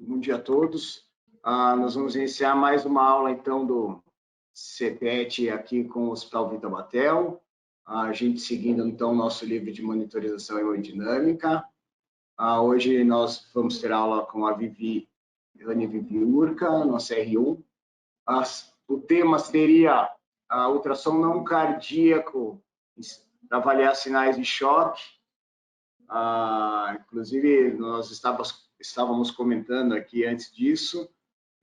bom dia a todos. Nós vamos iniciar mais uma aula, então, do CPET aqui com o Hospital Vita Batel. A gente seguindo, então, o nosso livro de monitorização hemodinâmica. Hoje nós vamos ter aula com a Viviane Viviurca, nossa R1. O tema seria ultrassom não cardíaco para avaliar sinais de choque. Inclusive, nós estávamos comentando aqui antes disso,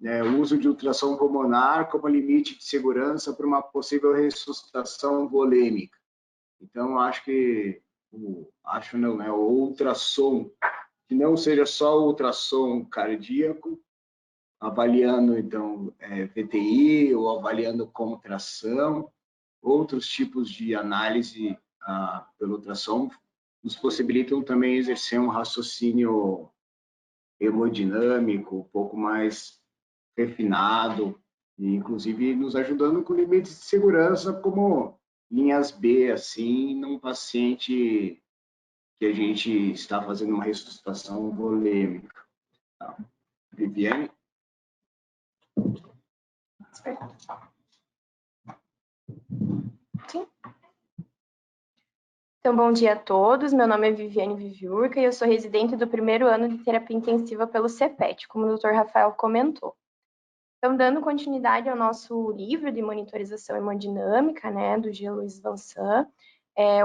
o uso de ultrassom pulmonar como limite de segurança para uma possível ressuscitação volêmica. Então, acho que o ultrassom, que não seja só o ultrassom cardíaco, avaliando, então, VTI ou avaliando contração, outros tipos de análise pelo ultrassom, nos possibilitam também exercer um raciocínio hemodinâmico um pouco mais refinado, e inclusive nos ajudando com limites de segurança, como linhas B, assim, num paciente que a gente está fazendo uma ressuscitação volêmica. Tá. Viviane? Sim. Então, bom dia a todos. Meu nome é Viviane Viviurca e eu sou residente do primeiro ano de terapia intensiva pelo CPET, como o Dr. Rafael comentou. Então, dando continuidade ao nosso livro de monitorização hemodinâmica, do G. Luiz Vansan,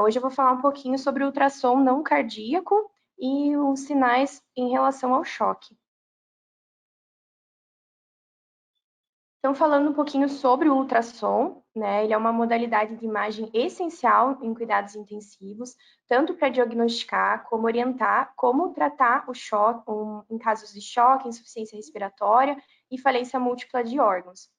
hoje eu vou falar um pouquinho sobre o ultrassom não cardíaco e os sinais em relação ao choque. Então, falando um pouquinho sobre o ultrassom, ele é uma modalidade de imagem essencial em cuidados intensivos, tanto para diagnosticar, como orientar, como tratar o choque, em casos de choque, insuficiência respiratória e falência múltipla de órgãos.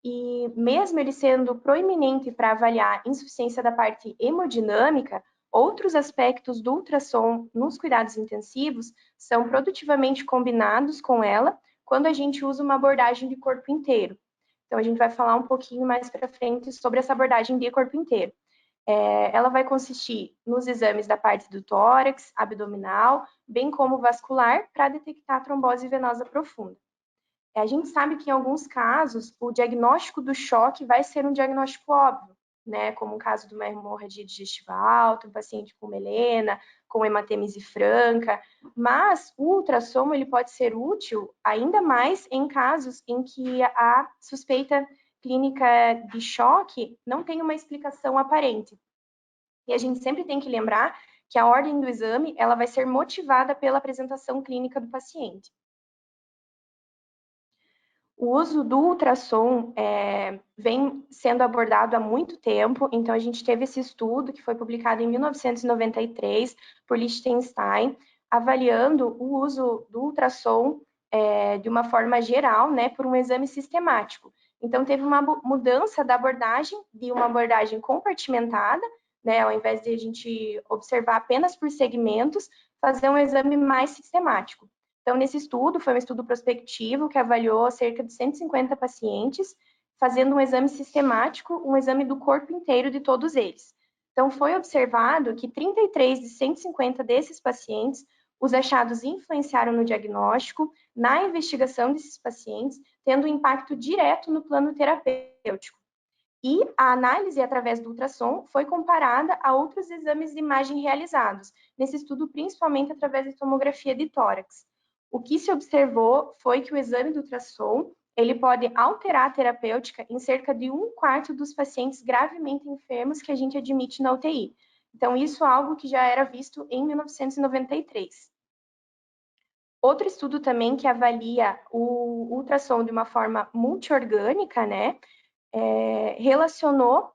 E mesmo ele sendo proeminente para avaliar insuficiência da parte hemodinâmica, outros aspectos do ultrassom nos cuidados intensivos são produtivamente combinados com ela quando a gente usa uma abordagem de corpo inteiro. Então, a gente vai falar um pouquinho mais para frente sobre essa abordagem de corpo inteiro. Ela vai consistir nos exames da parte do tórax, abdominal, bem como vascular, para detectar a trombose venosa profunda. A gente sabe que, em alguns casos, o diagnóstico do choque vai ser um diagnóstico óbvio, como o caso de uma hemorragia digestiva alta, um paciente com melena, com hematêmese franca, mas o ultrassom ele pode ser útil ainda mais em casos em que a suspeita clínica de choque não tem uma explicação aparente. E a gente sempre tem que lembrar que a ordem do exame ela vai ser motivada pela apresentação clínica do paciente. O uso do ultrassom vem sendo abordado há muito tempo, então a gente teve esse estudo que foi publicado em 1993 por Lichtenstein, avaliando o uso do ultrassom de uma forma geral, por um exame sistemático. Então teve uma mudança da abordagem, de uma abordagem compartimentada, ao invés de a gente observar apenas por segmentos, fazer um exame mais sistemático. Então, nesse estudo, foi um estudo prospectivo que avaliou cerca de 150 pacientes, fazendo um exame sistemático, um exame do corpo inteiro de todos eles. Então, foi observado que 33 de 150 desses pacientes, os achados influenciaram no diagnóstico, na investigação desses pacientes, tendo um impacto direto no plano terapêutico. E a análise através do ultrassom foi comparada a outros exames de imagem realizados, nesse estudo principalmente através da tomografia de tórax. O que se observou foi que o exame do ultrassom ele pode alterar a terapêutica em cerca de 1/4 dos pacientes gravemente enfermos que a gente admite na UTI. Então, isso é algo que já era visto em 1993. Outro estudo também que avalia o ultrassom de uma forma multiorgânica, relacionou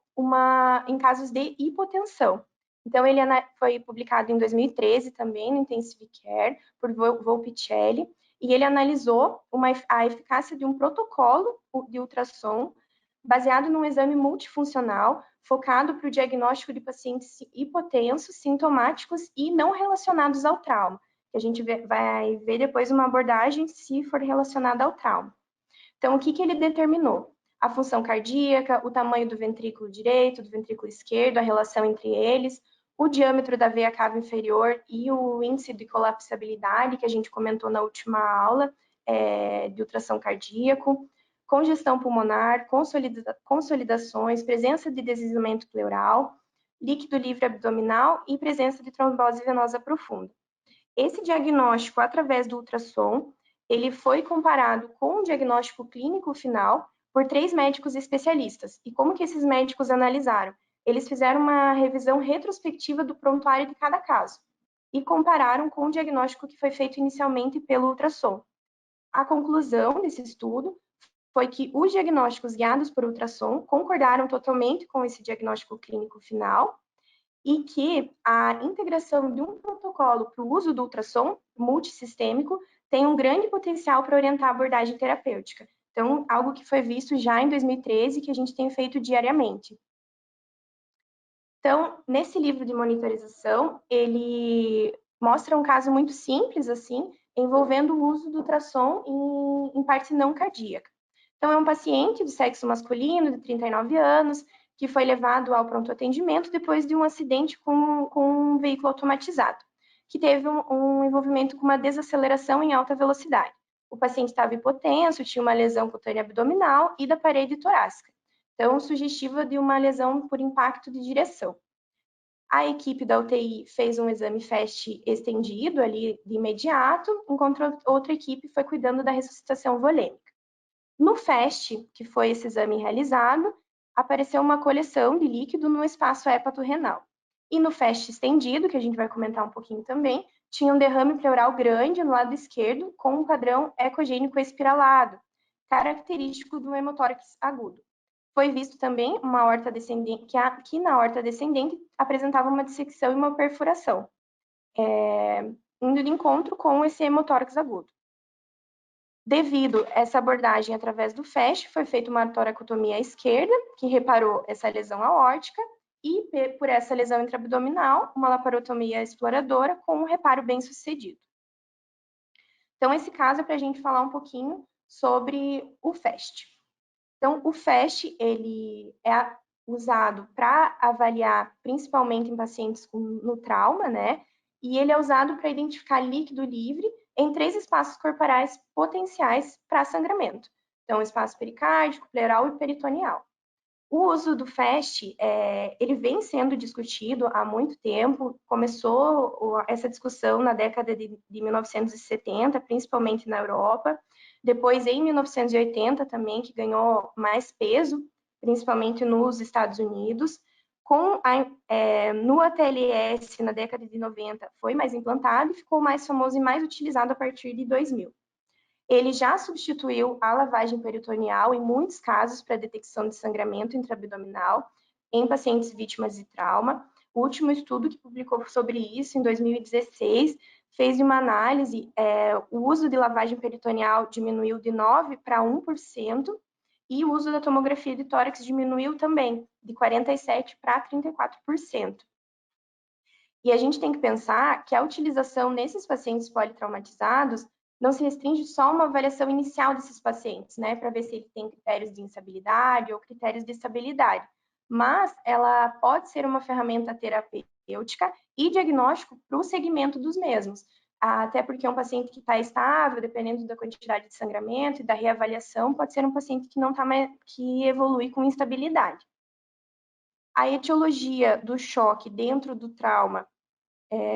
em casos de hipotensão. Então, ele foi publicado em 2013 também no Intensive Care, por Volpicelli, e ele analisou a eficácia de um protocolo de ultrassom baseado num exame multifuncional focado para o diagnóstico de pacientes hipotensos, sintomáticos e não relacionados ao trauma. A gente vai ver depois uma abordagem se for relacionada ao trauma. Então, o que ele determinou? A função cardíaca, o tamanho do ventrículo direito, do ventrículo esquerdo, a relação entre eles, o diâmetro da veia cava inferior e o índice de colapsabilidade, que a gente comentou na última aula, de ultrassom cardíaco, congestão pulmonar, consolidações, presença de deslizamento pleural, líquido livre abdominal e presença de trombose venosa profunda. Esse diagnóstico, através do ultrassom, ele foi comparado com o diagnóstico clínico final por 3 médicos especialistas. E como que esses médicos analisaram? Eles fizeram uma revisão retrospectiva do prontuário de cada caso e compararam com o diagnóstico que foi feito inicialmente pelo ultrassom. A conclusão desse estudo foi que os diagnósticos guiados por ultrassom concordaram totalmente com esse diagnóstico clínico final e que a integração de um protocolo para o uso do ultrassom multissistêmico tem um grande potencial para orientar a abordagem terapêutica. Então, algo que foi visto já em 2013, que a gente tem feito diariamente. Então, nesse livro de monitorização, ele mostra um caso muito simples, assim, envolvendo o uso do ultrassom em parte não cardíaca. Então, é um paciente do sexo masculino, de 39 anos, que foi levado ao pronto atendimento depois de um acidente com um veículo automatizado, que teve um envolvimento com uma desaceleração em alta velocidade. O paciente estava hipotenso, tinha uma lesão cutânea abdominal e da parede torácica. Então, sugestiva de uma lesão por impacto de direção. A equipe da UTI fez um exame FAST estendido ali de imediato, enquanto outra equipe foi cuidando da ressuscitação volêmica. No FAST, que foi esse exame realizado, apareceu uma coleção de líquido no espaço hepatorrenal. E no FAST estendido, que a gente vai comentar um pouquinho também, tinha um derrame pleural grande no lado esquerdo, com um padrão ecogênico espiralado, característico do hemotórax agudo. Foi visto também uma aorta descendente, que na aorta descendente apresentava uma dissecção e uma perfuração, indo de encontro com esse hemotórax agudo. Devido a essa abordagem através do FAST, foi feita uma toracotomia à esquerda, que reparou essa lesão aórtica, e por essa lesão intraabdominal, uma laparotomia exploradora com um reparo bem sucedido. Então, esse caso é para a gente falar um pouquinho sobre o FAST. Então, o FAST, ele é usado para avaliar, principalmente em pacientes no trauma, né? E ele é usado para identificar líquido livre em 3 espaços corporais potenciais para sangramento. Então, espaço pericárdico, pleural e peritoneal. O uso do FAST, ele vem sendo discutido há muito tempo. Começou essa discussão na década de 1970, principalmente na Europa. Depois, em 1980 também, que ganhou mais peso, principalmente nos Estados Unidos. No ATLS, na década de 90, foi mais implantado e ficou mais famoso e mais utilizado a partir de 2000. Ele já substituiu a lavagem peritoneal em muitos casos para detecção de sangramento intraabdominal em pacientes vítimas de trauma. O último estudo que publicou sobre isso, em 2016, fez uma análise, o uso de lavagem peritoneal diminuiu de 9% para 1%, e o uso da tomografia de tórax diminuiu também, de 47% para 34%. E a gente tem que pensar que a utilização nesses pacientes politraumatizados não se restringe só a uma avaliação inicial desses pacientes, né, para ver se ele tem critérios de instabilidade ou critérios de estabilidade, mas ela pode ser uma ferramenta terapêutica e diagnóstico para o segmento dos mesmos, até porque um paciente que está estável, dependendo da quantidade de sangramento e da reavaliação, pode ser um paciente que não está mais, que evolui com instabilidade. A etiologia do choque dentro do trauma,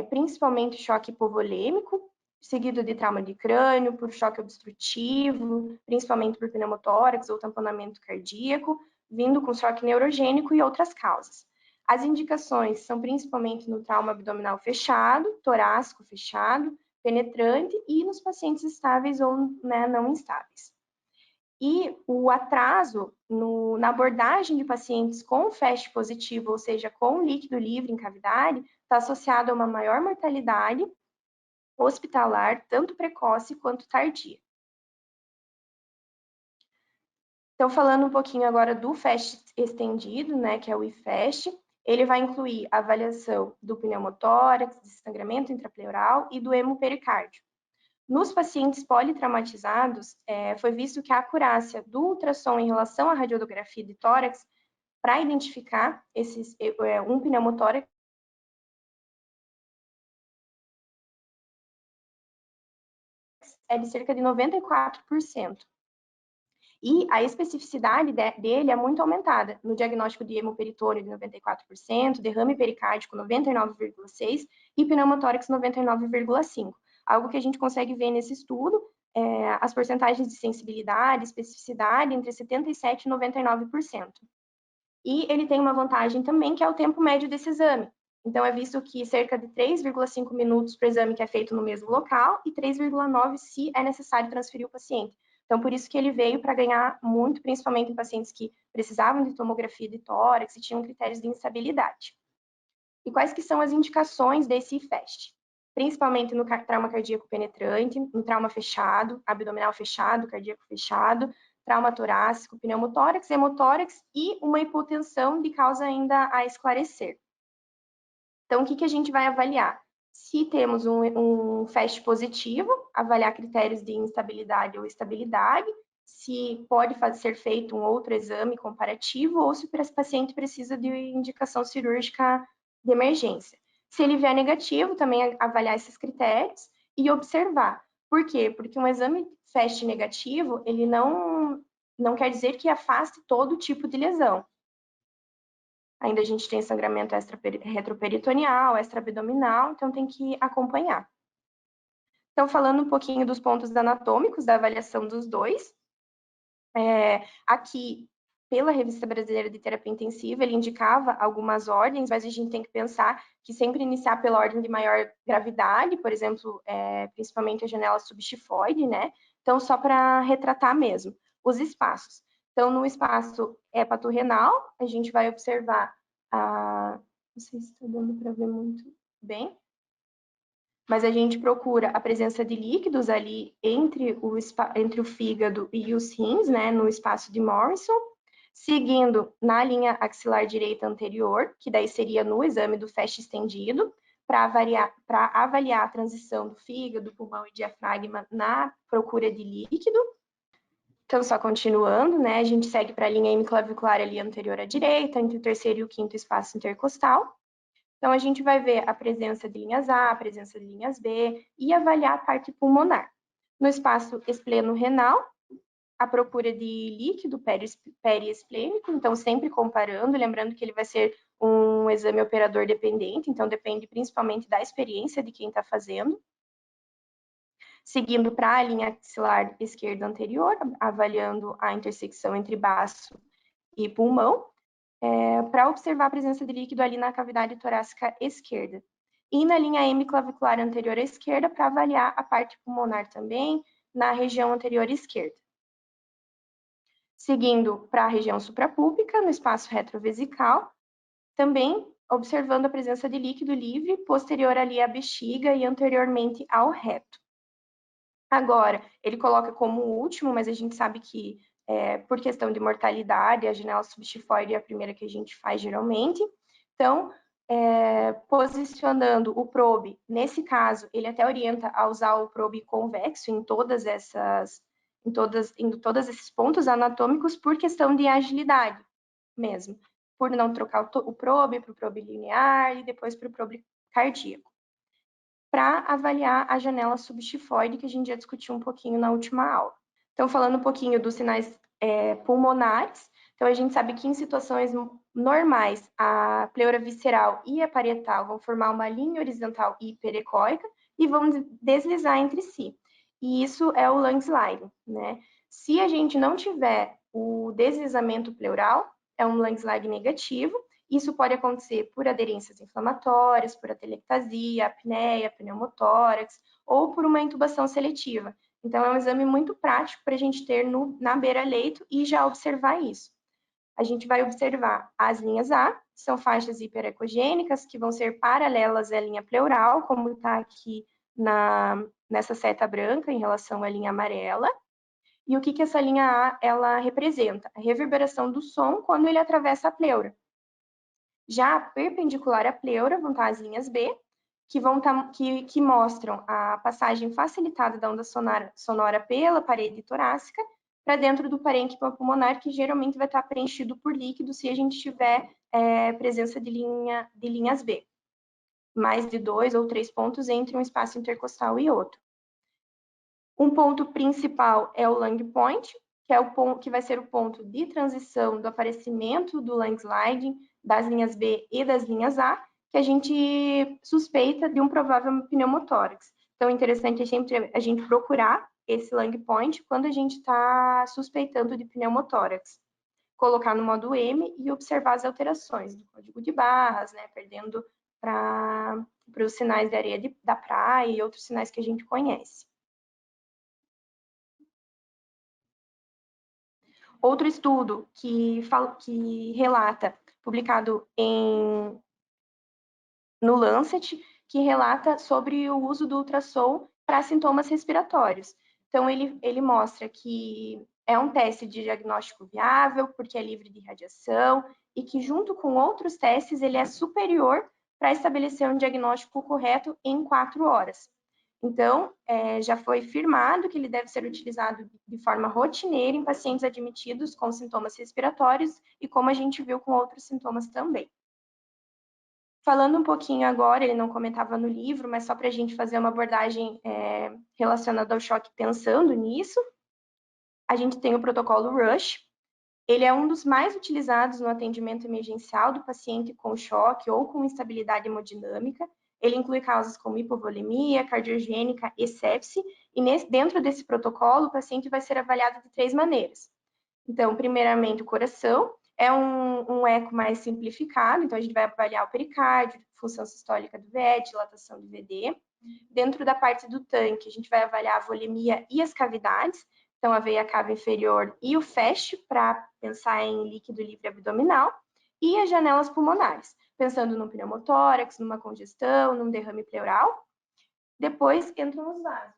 principalmente choque hipovolêmico, seguido de trauma de crânio, por choque obstrutivo, principalmente por pneumotórax ou tamponamento cardíaco, vindo com choque neurogênico e outras causas. As indicações são principalmente no trauma abdominal fechado, torácico fechado, penetrante e nos pacientes estáveis ou, né, não instáveis. E o atraso na abordagem de pacientes com FAST positivo, ou seja, com líquido livre em cavidade, está associado a uma maior mortalidade hospitalar, tanto precoce quanto tardia. Então, falando um pouquinho agora do FAST estendido, né, que é o IFAST, ele vai incluir a avaliação do pneumotórax, de sangramento intrapleural e do hemopericárdio. Nos pacientes politraumatizados, foi visto que a acurácia do ultrassom em relação à radiografia de tórax para identificar um pneumotórax é de cerca de 94%. E a especificidade dele é muito aumentada. No diagnóstico de hemoperitônio, de 94%, derrame pericárdico, 99,6%, e pneumotórax, 99,5%. Algo que a gente consegue ver nesse estudo, as porcentagens de sensibilidade, especificidade, entre 77% e 99%. E ele tem uma vantagem também, que é o tempo médio desse exame. Então, é visto que cerca de 3,5 minutos para o exame que é feito no mesmo local e 3,9 se é necessário transferir o paciente. Então, por isso que ele veio para ganhar muito, principalmente em pacientes que precisavam de tomografia de tórax e tinham critérios de instabilidade. E quais que são as indicações desse IFEST? Principalmente no trauma cardíaco penetrante, no trauma fechado, abdominal fechado, cardíaco fechado, trauma torácico, pneumotórax, hemotórax e uma hipotensão de causa ainda a esclarecer. Então, o que a gente vai avaliar? Se temos um FAST positivo, avaliar critérios de instabilidade ou estabilidade, se pode ser feito um outro exame comparativo ou se o paciente precisa de indicação cirúrgica de emergência. Se ele vier negativo, também avaliar esses critérios e observar. Por quê? Porque um exame FAST negativo, ele não quer dizer que afaste todo tipo de lesão. Ainda a gente tem sangramento retroperitoneal, extraabdominal, então tem que acompanhar. Então, falando um pouquinho dos pontos anatômicos da avaliação dos dois, aqui, pela Revista Brasileira de Terapia Intensiva, ele indicava algumas ordens, mas a gente tem que pensar que sempre iniciar pela ordem de maior gravidade, por exemplo, principalmente a janela subxifoide, né? Então, só para retratar mesmo os espaços. Então, no espaço hepatorrenal, a gente vai observar não sei se está dando para ver muito bem, mas a gente procura a presença de líquidos ali entre o fígado e os rins, né, no espaço de Morrison, seguindo na linha axilar direita anterior, que daí seria no exame do FAST estendido, para avaliar a transição do fígado, pulmão e diafragma na procura de líquido. Então, só continuando, né, a gente segue para a linha hemiclavicular ali anterior à direita, entre o terceiro e o quinto espaço intercostal. Então, a gente vai ver a presença de linhas A, a presença de linhas B e avaliar a parte pulmonar. No espaço espleno-renal, a procura de líquido periesplênico, então sempre comparando, lembrando que ele vai ser um exame operador dependente, então depende principalmente da experiência de quem está fazendo. Seguindo para a linha axilar esquerda anterior, avaliando a intersecção entre baço e pulmão, para observar a presença de líquido ali na cavidade torácica esquerda. E na linha hemiclavicular anterior à esquerda, para avaliar a parte pulmonar também, na região anterior esquerda. Seguindo para a região suprapúbica, no espaço retrovesical, também observando a presença de líquido livre posterior ali à bexiga e anteriormente ao reto. Agora, ele coloca como último, mas a gente sabe que, por questão de mortalidade, a janela subxifoide é a primeira que a gente faz geralmente. Então, posicionando o probe, nesse caso, ele até orienta a usar o probe convexo em todos esses pontos anatômicos por questão de agilidade mesmo, por não trocar o probe para o probe linear e depois para o probe cardíaco, para avaliar a janela subxifoide, que a gente já discutiu um pouquinho na última aula. Então, falando um pouquinho dos sinais pulmonares, então a gente sabe que em situações normais, a pleura visceral e a parietal vão formar uma linha horizontal hiperecóica e vão deslizar entre si. E isso é o landslide, né? Se a gente não tiver o deslizamento pleural, é um landslide negativo. Isso pode acontecer por aderências inflamatórias, por atelectasia, apneia, pneumotórax, ou por uma intubação seletiva. Então, é um exame muito prático para a gente ter na beira-leito e já observar isso. A gente vai observar as linhas A, que são faixas hiperecogênicas, que vão ser paralelas à linha pleural, como está aqui nessa seta branca em relação à linha amarela. E o que essa linha A ela representa? A reverberação do som quando ele atravessa a pleura. Já perpendicular à pleura vão estar as linhas B, que mostram a passagem facilitada da onda sonora pela parede torácica para dentro do parênquima pulmonar, que geralmente vai estar preenchido por líquido se a gente tiver presença de linhas B. Mais de 2 ou 3 pontos entre um espaço intercostal e outro. Um ponto principal é o lung point, que é o ponto que vai ser o ponto de transição do aparecimento do lung sliding das linhas B e das linhas A, que a gente suspeita de um provável pneumotórax. Então, é interessante sempre a gente procurar esse lung point quando a gente está suspeitando de pneumotórax. Colocar no modo M e observar as alterações do código de barras, né, perdendo para os sinais de areia da praia e outros sinais que a gente conhece. Outro estudo que relata, publicado no Lancet, que relata sobre o uso do ultrassom para sintomas respiratórios. Então, ele mostra que é um teste de diagnóstico viável, porque é livre de radiação, e que, junto com outros testes, ele é superior para estabelecer um diagnóstico correto em 4 horas. Então, já foi firmado que ele deve ser utilizado de forma rotineira em pacientes admitidos com sintomas respiratórios e como a gente viu com outros sintomas também. Falando um pouquinho agora, ele não comentava no livro, mas só para a gente fazer uma abordagem relacionada ao choque pensando nisso, a gente tem o protocolo RUSH. Ele é um dos mais utilizados no atendimento emergencial do paciente com choque ou com instabilidade hemodinâmica. Ele inclui causas como hipovolemia, cardiogênica e sepse, e dentro desse protocolo, o paciente vai ser avaliado de 3 maneiras. Então, primeiramente, o coração é um eco mais simplificado, então a gente vai avaliar o pericárdio, função sistólica do VE, dilatação do VD. Dentro da parte do tanque, a gente vai avaliar a volemia e as cavidades, então a veia cava inferior e o FAST, para pensar em líquido livre abdominal, e as janelas pulmonares, pensando no pneumotórax, numa congestão, num derrame pleural. Depois entram os vasos.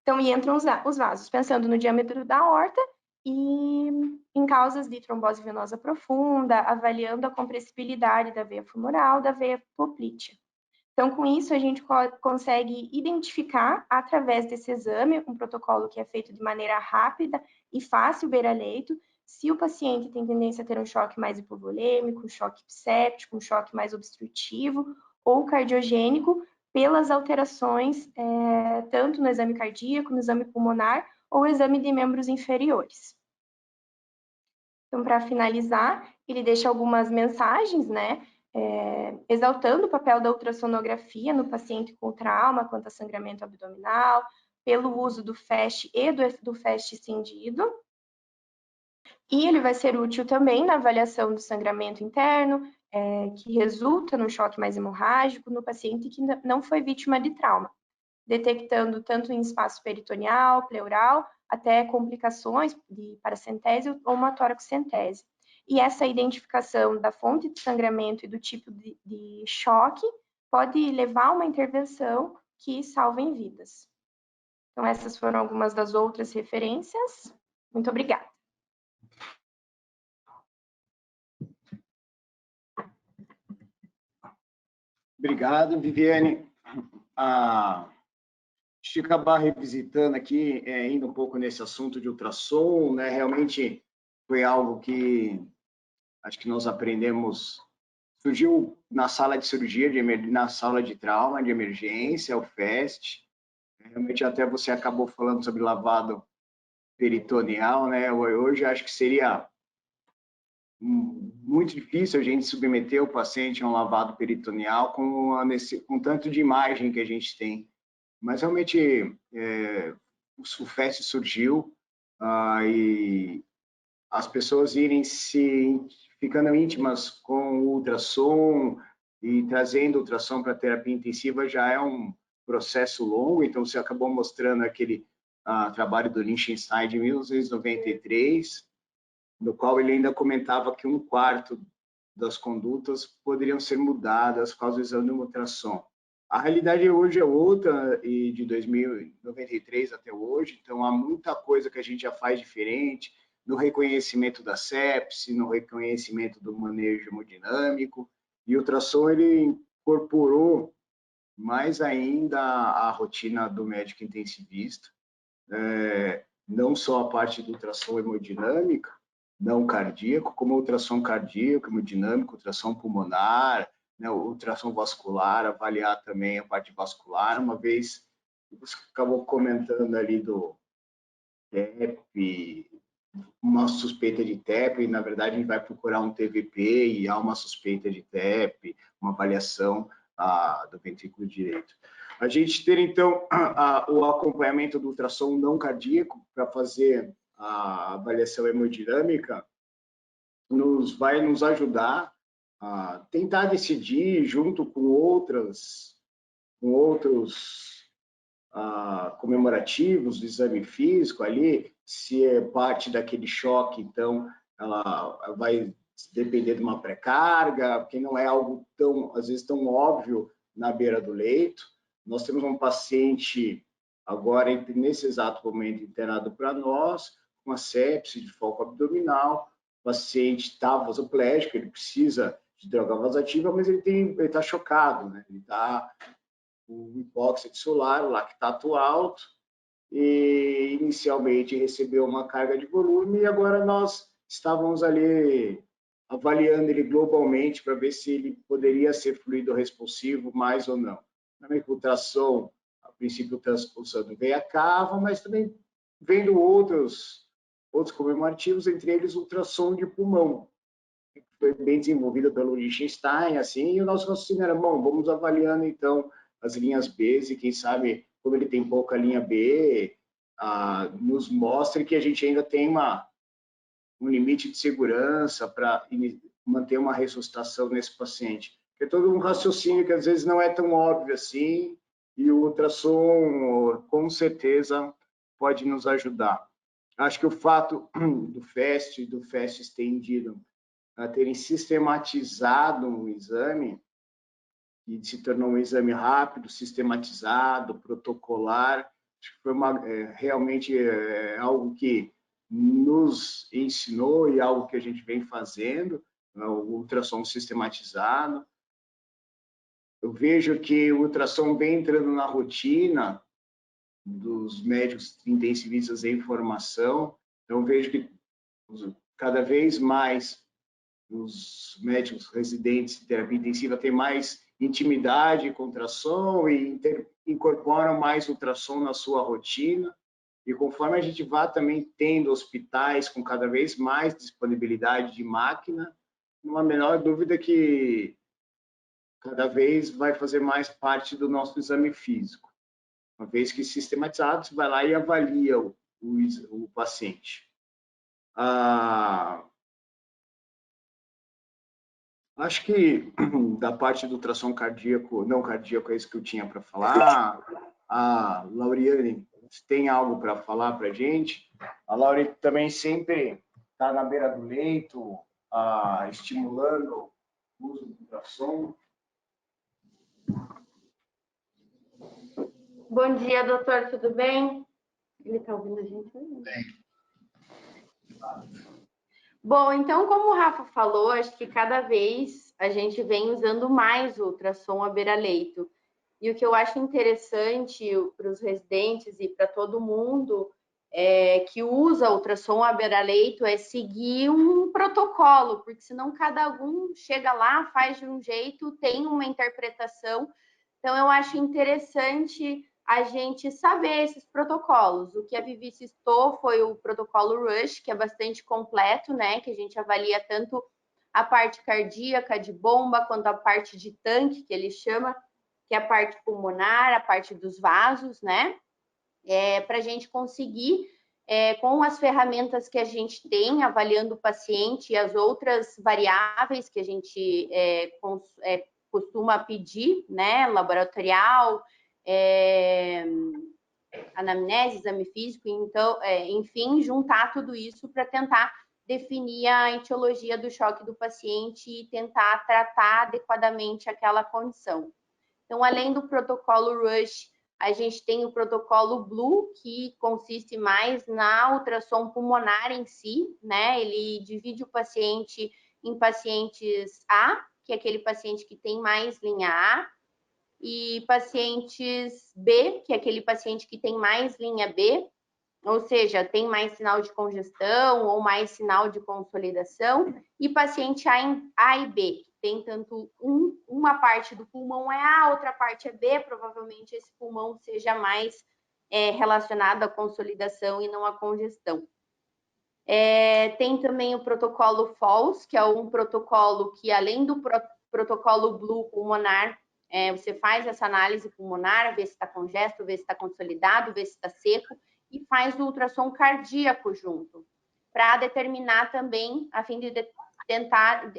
Então, entram os vasos, pensando no diâmetro da aorta e em causas de trombose venosa profunda, avaliando a compressibilidade da veia femoral, da veia poplítea. Então, com isso, a gente consegue identificar, através desse exame, um protocolo que é feito de maneira rápida e fácil beira-leito, se o paciente tem tendência a ter um choque mais hipovolêmico, um choque séptico, um choque mais obstrutivo ou cardiogênico, pelas alterações, tanto no exame cardíaco, no exame pulmonar ou exame de membros inferiores. Então, para finalizar, ele deixa algumas mensagens, né, exaltando o papel da ultrassonografia no paciente com trauma quanto a sangramento abdominal, pelo uso do FAST e do FAST estendido. E ele vai ser útil também na avaliação do sangramento interno, que resulta no choque mais hemorrágico no paciente que não foi vítima de trauma, detectando tanto em espaço peritoneal, pleural, até complicações de paracentese ou uma toracocentese. E essa identificação da fonte de sangramento e do tipo de choque pode levar a uma intervenção que salvem vidas. Então, essas foram algumas das outras referências. Muito obrigada. Obrigado, Viviane. Deixa eu acabar revisitando aqui, indo um pouco nesse assunto de ultrassom, né? Realmente foi algo que acho que nós aprendemos, surgiu na sala de cirurgia, na sala de trauma, de emergência, o FAST. Realmente até você acabou falando sobre lavado peritoneal, né? Hoje acho que seria muito difícil a gente submeter o paciente a um lavado peritoneal com tanto de imagem que a gente tem. Mas realmente o FAST surgiu e as pessoas irem ficando íntimas com o ultrassom e trazendo ultrassom para terapia intensiva já é um processo longo. Então, você acabou mostrando aquele trabalho do Lichtenstein de 1993, no qual ele ainda comentava que 1/4 das condutas poderiam ser mudadas por causa do exame do ultrassom. A realidade hoje é outra, e de 2093 até hoje, então há muita coisa que a gente já faz diferente no reconhecimento da sepse, no reconhecimento do manejo hemodinâmico, e o ultrassom ele incorporou mais ainda a rotina do médico intensivista, não só a parte do ultrassom hemodinâmica, não cardíaco, como ultrassom cardíaco, hemodinâmico, ultrassom pulmonar, né, o ultrassom vascular, avaliar também a parte vascular, uma vez Você acabou comentando ali do TEP, uma suspeita de TEP, e na verdade a gente vai procurar um TVP e há uma suspeita de TEP, uma avaliação do ventrículo direito. A gente ter, então, o acompanhamento do ultrassom não cardíaco para fazer a avaliação hemodinâmica vai nos ajudar a tentar decidir, junto com outros comemorativos do exame físico ali, se é parte daquele choque, então ela vai depender de uma pré-carga, porque não é algo tão, às vezes, tão óbvio na beira do leito. Nós temos um paciente agora, nesse exato momento, internado para nós, com uma sepse de foco abdominal. O paciente está vasoplégico, ele precisa de droga vasoativa, mas ele está chocado, né? Ele está com hipóxia solar, o lactato alto, e inicialmente recebeu uma carga de volume, e agora nós estávamos ali avaliando ele globalmente para ver se ele poderia ser fluido responsivo, mais ou não. Na ultrassom, a princípio, transpulsando veia cava, mas também vendo outros comemorativos, entre eles ultrassom de pulmão, que foi bem desenvolvido pelo Liechtenstein, assim, e o nosso raciocínio era, bom, vamos avaliando, então, as linhas B, e quem sabe, como ele tem pouca linha B, nos mostre que a gente ainda tem um limite de segurança para manter uma ressuscitação nesse paciente. É todo um raciocínio que às vezes não é tão óbvio assim, e o ultrassom, com certeza, pode nos ajudar. Acho que o fato do FAST e do FAST estendido a terem sistematizado um exame, e se tornou um exame rápido, sistematizado, protocolar, acho que foi realmente algo que nos ensinou e algo que a gente vem fazendo, o ultrassom sistematizado. Eu vejo que o ultrassom vem entrando na rotina dos médicos intensivistas em formação, então vejo que cada vez mais os médicos residentes de terapia intensiva têm mais intimidade com ultrassom e incorporam mais ultrassom na sua rotina. E conforme a gente vá também tendo hospitais com cada vez mais disponibilidade de máquina, não há a menor dúvida que cada vez vai fazer mais parte do nosso exame físico. Uma vez que sistematizado, você vai lá e avalia o paciente. Acho que da parte do ultrassom cardíaco, não cardíaco, é isso que eu tinha para falar. A Lauriane tem algo para falar para a gente? A Lauriane também sempre está na beira do leito, estimulando o uso do ultrassom. Bom dia, doutor, tudo bem? Ele está ouvindo a gente? Bem. Bom, então, como o Rafa falou, acho que cada vez a gente vem usando mais o ultrassom à beira-leito. E o que eu acho interessante para os residentes e para todo mundo que usa ultrassom à beira-leito é seguir um protocolo, porque senão cada um chega lá, faz de um jeito, tem uma interpretação. Então, eu acho interessante a gente saber esses protocolos. O que a Vivi citou foi o protocolo RUSH, que é bastante completo, né? Que a gente avalia tanto a parte cardíaca de bomba, quanto a parte de tanque, que ele chama, que é a parte pulmonar, a parte dos vasos, né? Para a gente conseguir, com as ferramentas que a gente tem, avaliando o paciente e as outras variáveis que a gente costuma pedir, né? Laboratorial, anamnese, exame físico, então, enfim, juntar tudo isso para tentar definir a etiologia do choque do paciente e tentar tratar adequadamente aquela condição. Então, além do protocolo RUSH, a gente tem o protocolo BLUE, que consiste mais na ultrassom pulmonar em si, né? Ele divide o paciente em pacientes A, que é aquele paciente que tem mais linha A, e pacientes B, que é aquele paciente que tem mais linha B, ou seja, tem mais sinal de congestão ou mais sinal de consolidação, e paciente A e B, que tem tanto uma parte do pulmão é A, outra parte é B, provavelmente esse pulmão seja mais relacionado à consolidação e não à congestão. Tem também o protocolo FOLS, que é um protocolo que, além do protocolo Blue pulmonar, você faz essa análise pulmonar, vê se está congesto, vê se está consolidado, vê se está seco, e faz o ultrassom cardíaco junto, para determinar também, a fim de tentar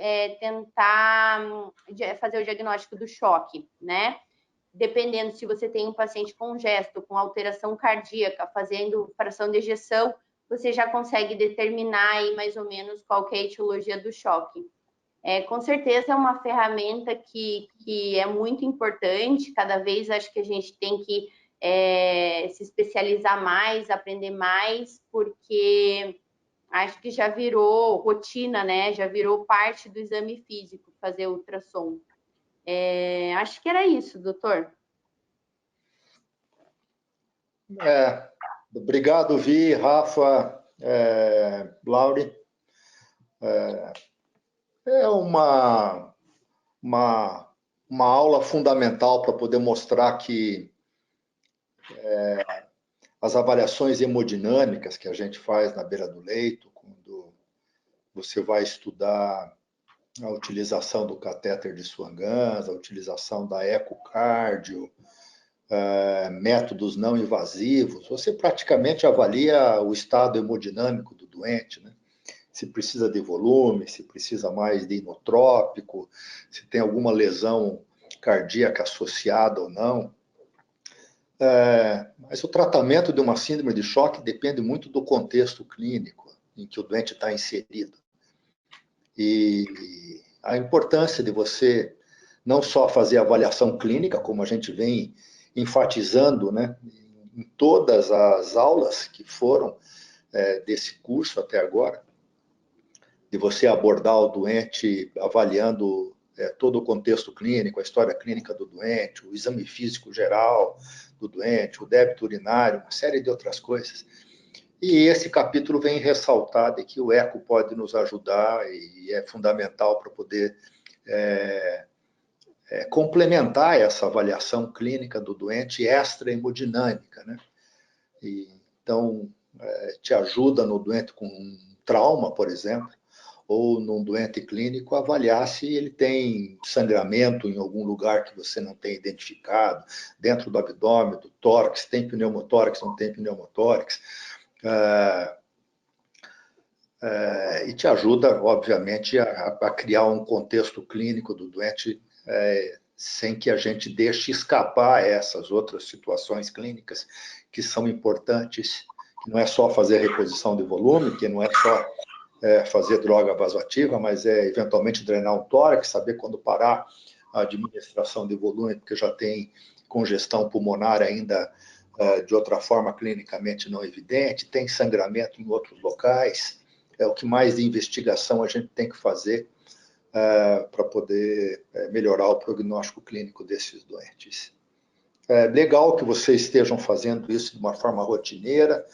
fazer o diagnóstico do choque, né? Dependendo se você tem um paciente congesto, com alteração cardíaca, fazendo fração de ejeção, você já consegue determinar aí mais ou menos qual que é a etiologia do choque. Com certeza é uma ferramenta que é muito importante, cada vez acho que a gente tem que se especializar mais, aprender mais, porque acho que já virou rotina, né? Já virou parte do exame físico fazer ultrassom. Acho que era isso, doutor. Obrigado, Vi, Rafa, Laure. É uma aula fundamental para poder mostrar que as avaliações hemodinâmicas que a gente faz na beira do leito, quando você vai estudar a utilização do catéter de Swan-Ganz, a utilização da ecocardio, métodos não invasivos, você praticamente avalia o estado hemodinâmico do doente, né? Se precisa de volume, se precisa mais de inotrópico, se tem alguma lesão cardíaca associada ou não. Mas o tratamento de uma síndrome de choque depende muito do contexto clínico em que o doente está inserido. E a importância de você não só fazer a avaliação clínica, como a gente vem enfatizando, né, em todas as aulas que foram desse curso até agora, de você abordar o doente avaliando todo o contexto clínico, a história clínica do doente, o exame físico geral do doente, o débito urinário, uma série de outras coisas. E esse capítulo vem ressaltar de que o eco pode nos ajudar e é fundamental para poder complementar essa avaliação clínica do doente extra-hemodinâmica, né? Então, te ajuda no doente com um trauma, por exemplo, ou num doente clínico, avaliar se ele tem sangramento em algum lugar que você não tem identificado, dentro do abdômen, do tórax, tem pneumotórax, não tem pneumotórax. E te ajuda, obviamente, a criar um contexto clínico do doente sem que a gente deixe escapar essas outras situações clínicas que são importantes, que não é só fazer reposição de volume, que não é só fazer droga vasoativa, mas eventualmente drenar um tórax, saber quando parar a administração de volume, porque já tem congestão pulmonar ainda de outra forma clinicamente não evidente, tem sangramento em outros locais. O que mais de investigação a gente tem que fazer para poder melhorar o prognóstico clínico desses doentes. Legal que vocês estejam fazendo isso de uma forma rotineira.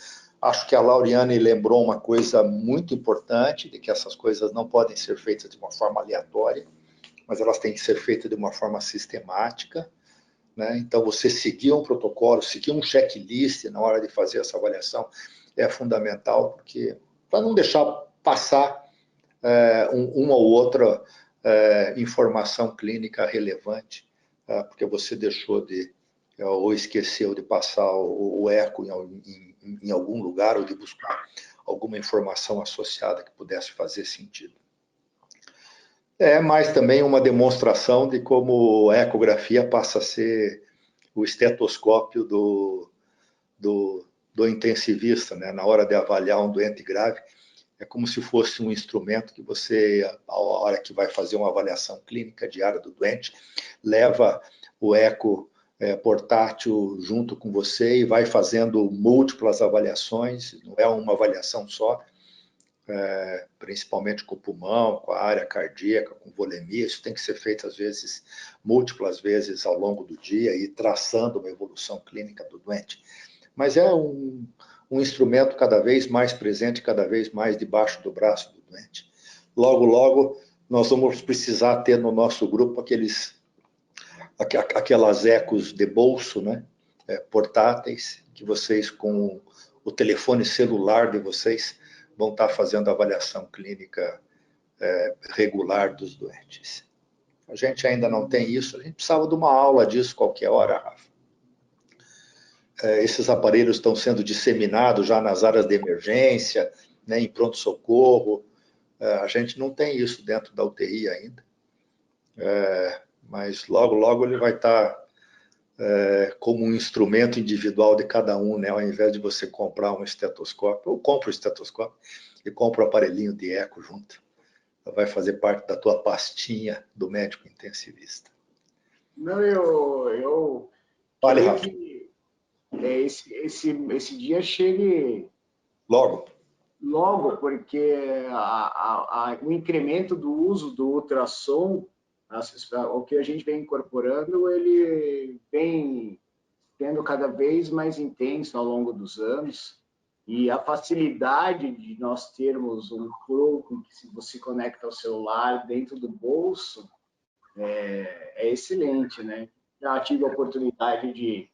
Acho que a Lauriane lembrou uma coisa muito importante, de que essas coisas não podem ser feitas de uma forma aleatória, mas elas têm que ser feitas de uma forma sistemática, né? Então, você seguir um protocolo, seguir um checklist na hora de fazer essa avaliação é fundamental, porque para não deixar passar uma ou outra informação clínica relevante, porque você deixou ou esqueceu de passar o eco em algum lugar, ou de buscar alguma informação associada que pudesse fazer sentido. Mas também uma demonstração de como a ecografia passa a ser o estetoscópio do intensivista, né? Na hora de avaliar um doente grave, é como se fosse um instrumento que você, a hora que vai fazer uma avaliação clínica diária do doente, leva o eco portátil junto com você e vai fazendo múltiplas avaliações, não é uma avaliação só, principalmente com o pulmão, com a área cardíaca, com volemia. Isso tem que ser feito, às vezes, múltiplas vezes ao longo do dia e traçando uma evolução clínica do doente. Mas é um instrumento cada vez mais presente, cada vez mais debaixo do braço do doente. Logo, logo, nós vamos precisar ter no nosso grupo aquelas ecos de bolso, né? Portáteis, que vocês, com o telefone celular de vocês, vão estar fazendo avaliação clínica regular dos doentes. A gente ainda não tem isso, a gente precisava de uma aula disso qualquer hora, Rafa. Esses aparelhos estão sendo disseminados já nas áreas de emergência, né, em pronto-socorro. A gente não tem isso dentro da UTI ainda. Mas logo, logo ele vai estar como um instrumento individual de cada um, né? Ao invés de você comprar um estetoscópio, ou compra o estetoscópio e compra o aparelhinho de eco junto. Vai fazer parte da tua pastinha do médico intensivista. Não, eu Vale, creio Rafa. que esse dia chegue Logo. logo, porque o incremento do uso do ultrassom, o que a gente vem incorporando, ele vem tendo cada vez mais intenso ao longo dos anos, e a facilidade de nós termos um Pro que você conecta ao celular dentro do bolso é excelente, né? Já tive a oportunidade de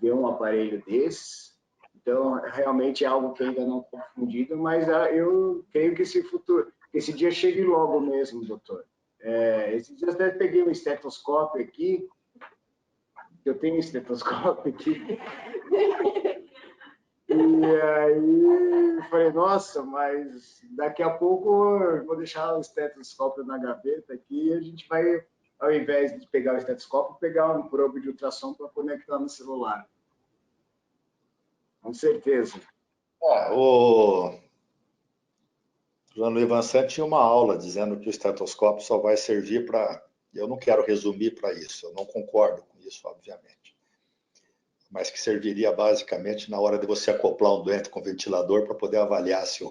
ver um aparelho desses, então realmente é algo que ainda não está fundido, mas eu creio que esse dia chegue logo mesmo, doutor. Esses dias até peguei um estetoscópio aqui, eu tenho um estetoscópio aqui, e aí falei, nossa, mas daqui a pouco eu vou deixar o estetoscópio na gaveta aqui e a gente vai, ao invés de pegar o estetoscópio, pegar um probe de ultrassom para conectar no celular. Com certeza. O João Ivan tinha uma aula dizendo que o estetoscópio só vai servir para... Eu não quero resumir para isso, eu não concordo com isso, obviamente. Mas que serviria basicamente na hora de você acoplar um doente com ventilador para poder avaliar se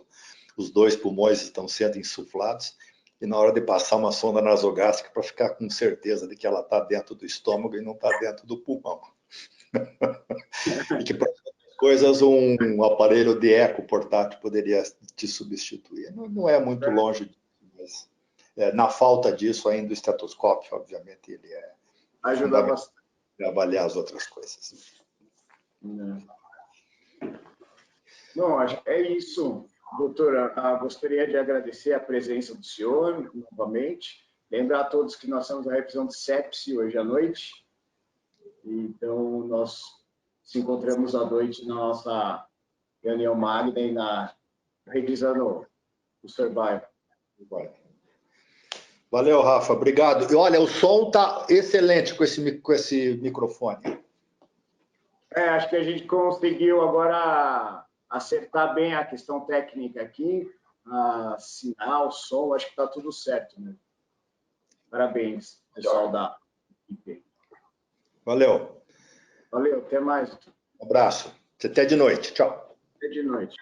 os dois pulmões estão sendo insuflados e na hora de passar uma sonda nasogástrica para ficar com certeza de que ela está dentro do estômago e não está dentro do pulmão. E que para coisas um aparelho de eco portátil poderia te substituir. Não é muito longe, mas na falta disso ainda o estetoscópio, obviamente, ele ajuda bastante a avaliar as outras coisas. Bom, é isso, doutora. Gostaria de agradecer a presença do senhor novamente. Lembrar a todos que nós temos a revisão de sepse hoje à noite. Então, nós nos encontramos à noite na nossa reunião magna e revisando o Survival. Valeu, Rafa. Obrigado. E olha, o som está excelente com esse microfone. Acho que a gente conseguiu agora acertar bem a questão técnica aqui, sinal, som, acho que está tudo certo, né? Parabéns, pessoal da equipe. Valeu. Valeu, até mais. Um abraço. Até de noite. Tchau. Até de noite.